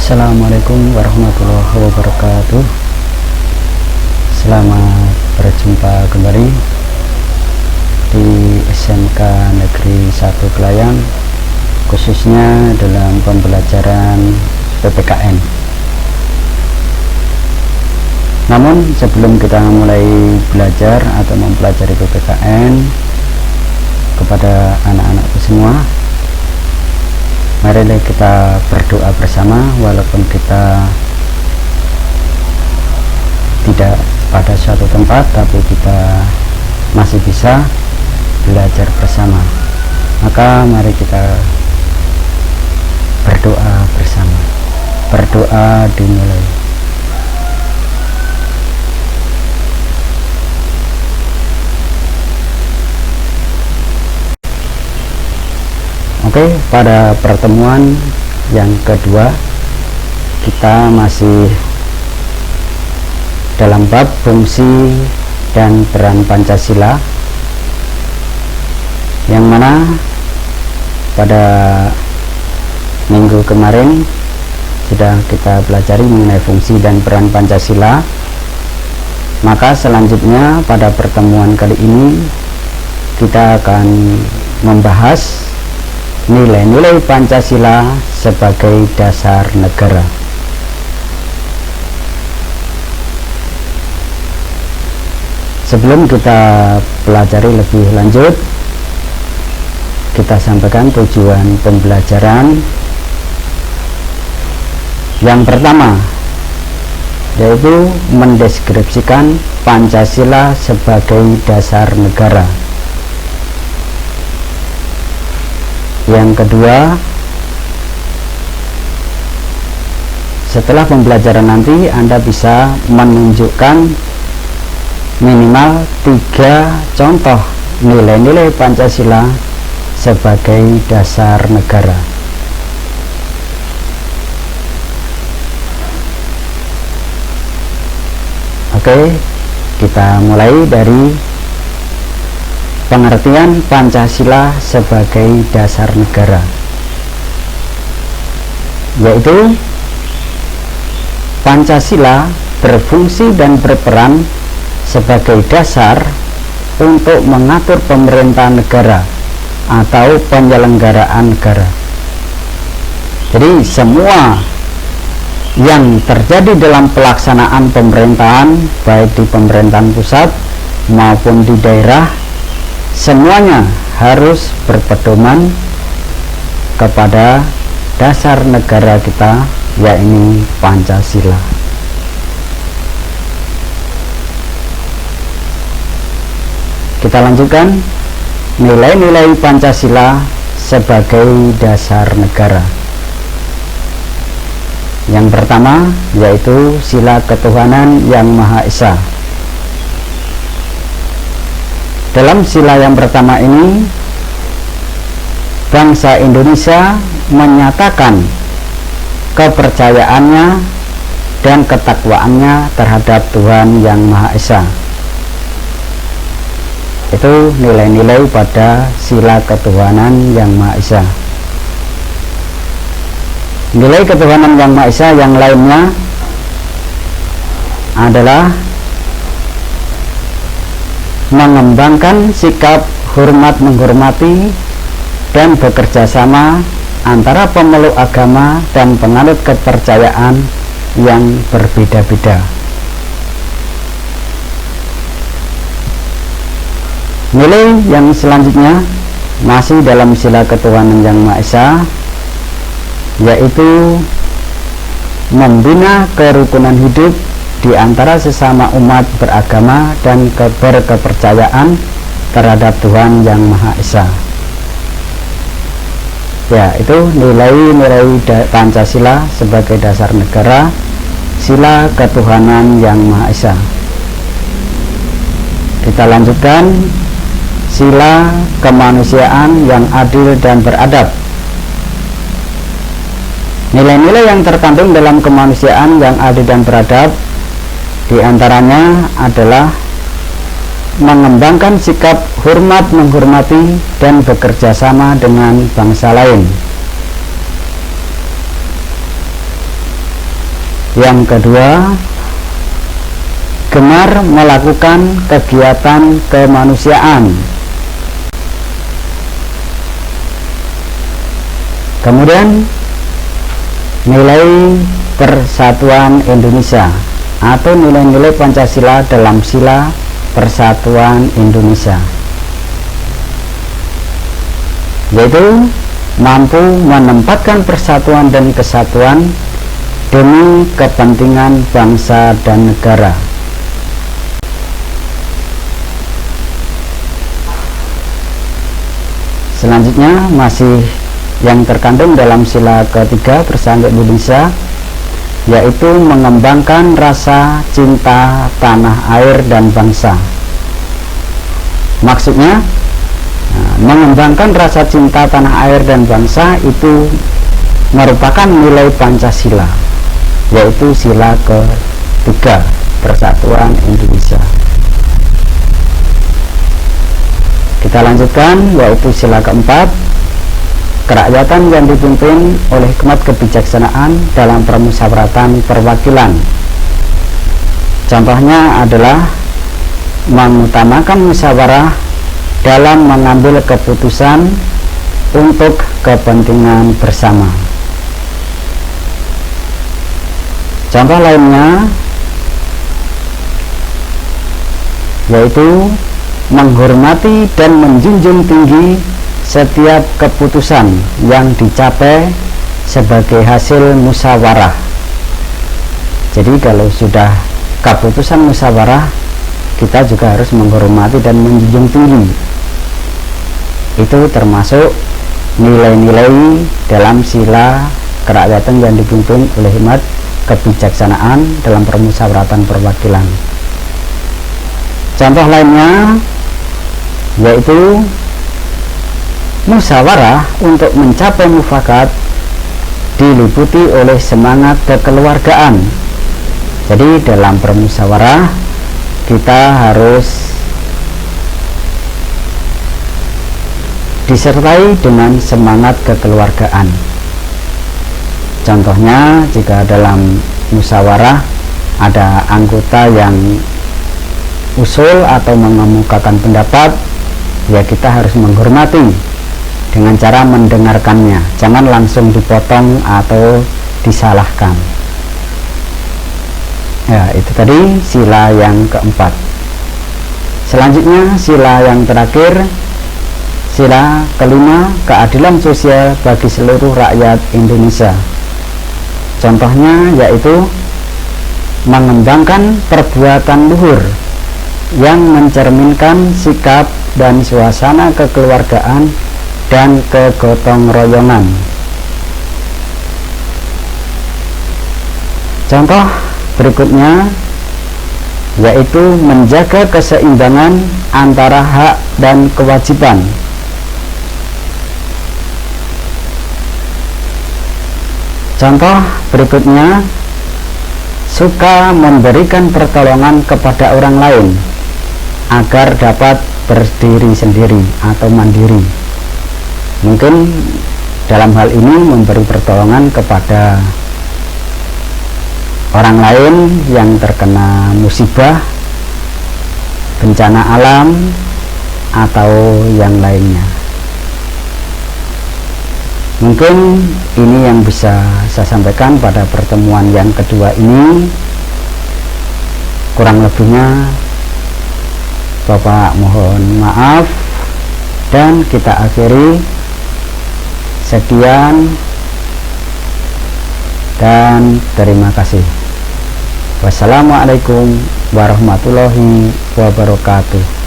Assalamualaikum warahmatullahi wabarakatuh. Selamat berjumpa kembali di SMK Negeri 1 Klayan, khususnya dalam pembelajaran PPKN. Namun sebelum kita mulai belajar atau mempelajari PPKN, kepada anak-anakku semua, mari kita berdoa bersama. Walaupun kita tidak pada suatu tempat, tapi kita masih bisa belajar bersama. Maka mari kita berdoa bersama. Berdoa dimulai. Oke, pada pertemuan yang kedua kita masih dalam bab fungsi dan peran Pancasila, yang mana pada minggu kemarin sudah kita pelajari mengenai fungsi dan peran Pancasila. Maka selanjutnya pada pertemuan kali ini kita akan membahas nilai-nilai Pancasila sebagai dasar negara. Sebelum kita pelajari lebih lanjut, kita sampaikan tujuan pembelajaran. Yang pertama yaitu mendeskripsikan Pancasila sebagai dasar negara. Yang kedua, setelah pembelajaran nanti Anda bisa menunjukkan minimal 3 contoh nilai-nilai Pancasila sebagai dasar negara. Oke, kita mulai dari pengertian Pancasila sebagai dasar negara, yaitu Pancasila berfungsi dan berperan sebagai dasar untuk mengatur pemerintahan negara atau penyelenggaraan negara. Jadi semua yang terjadi dalam pelaksanaan pemerintahan, baik di pemerintahan pusat maupun di daerah, semuanya harus berpedoman kepada dasar negara kita, yakni Pancasila. Kita lanjutkan nilai-nilai Pancasila sebagai dasar negara. Yang pertama yaitu sila ketuhanan yang Maha Esa. Dalam sila yang pertama ini, bangsa Indonesia menyatakan kepercayaannya dan ketakwaannya terhadap Tuhan yang Maha Esa. Itu nilai-nilai pada sila ketuhanan yang Maha Esa. Nilai ketuhanan yang Maha Esa yang lainnya adalah mengembangkan sikap hormat menghormati dan bekerja sama antara pemeluk agama dan penganut kepercayaan yang berbeda-beda. Nilai yang selanjutnya masih dalam sila ketuhanan yang Maha Esa, yaitu membina kerukunan hidup di antara sesama umat beragama dan berkepercayaan terhadap Tuhan yang Maha Esa. Ya, itu nilai-nilai Pancasila sebagai dasar negara, sila ketuhanan yang Maha Esa. Kita lanjutkan sila kemanusiaan yang adil dan beradab. Nilai-nilai yang terkandung dalam kemanusiaan yang adil dan beradab di antaranya adalah mengembangkan sikap hormat menghormati dan bekerja sama dengan bangsa lain. Yang kedua, gemar melakukan kegiatan kemanusiaan. Kemudian nilai persatuan Indonesia atau nilai-nilai Pancasila dalam Sila Persatuan Indonesia, yaitu mampu menempatkan persatuan dan kesatuan demi kepentingan bangsa dan negara. Selanjutnya masih yang terkandung dalam sila ketiga Persatuan Indonesia, yaitu mengembangkan rasa cinta tanah air dan bangsa. Maksudnya, mengembangkan rasa cinta tanah air dan bangsa itu merupakan nilai Pancasila, yaitu sila ketiga Persatuan Indonesia. Kita lanjutkan, yaitu sila keempat, kerakyatan yang dipimpin oleh hikmat kebijaksanaan dalam permusyawaratan perwakilan. Contohnya adalah mengutamakan musyawarah dalam mengambil keputusan untuk kepentingan bersama. Contoh lainnya yaitu menghormati dan menjunjung tinggi setiap keputusan yang dicapai sebagai hasil musyawarah. Jadi kalau sudah keputusan musyawarah, kita juga harus menghormati dan menjunjung tinggi. Itu termasuk nilai-nilai dalam sila kerakyatan yang dipimpin oleh hikmat kebijaksanaan dalam permusyawaratan perwakilan. Contoh lainnya yaitu musyawarah untuk mencapai mufakat diliputi oleh semangat kekeluargaan. Jadi dalam bermusyawarah kita harus disertai dengan semangat kekeluargaan. Contohnya, jika dalam musyawarah ada anggota yang usul atau mengemukakan pendapat, ya kita harus menghormati dengan cara mendengarkannya, jangan langsung dipotong atau disalahkan. Ya, itu tadi sila yang keempat. Selanjutnya sila yang terakhir, sila kelima, keadilan sosial bagi seluruh rakyat Indonesia. Contohnya yaitu mengembangkan perbuatan luhur yang mencerminkan sikap dan suasana kekeluargaan dan kegotong royongan. Contoh berikutnya yaitu menjaga keseimbangan antara hak dan kewajiban. Contoh berikutnya, suka memberikan pertolongan kepada orang lain agar dapat berdiri sendiri atau mandiri. Mungkin dalam hal ini memberi pertolongan kepada orang lain yang terkena musibah, bencana alam, atau yang lainnya. Mungkin ini yang bisa saya sampaikan pada pertemuan yang kedua ini. Kurang lebihnya Bapak mohon maaf, dan kita akhiri. Sekian dan terima kasih. Wassalamualaikum warahmatullahi wabarakatuh.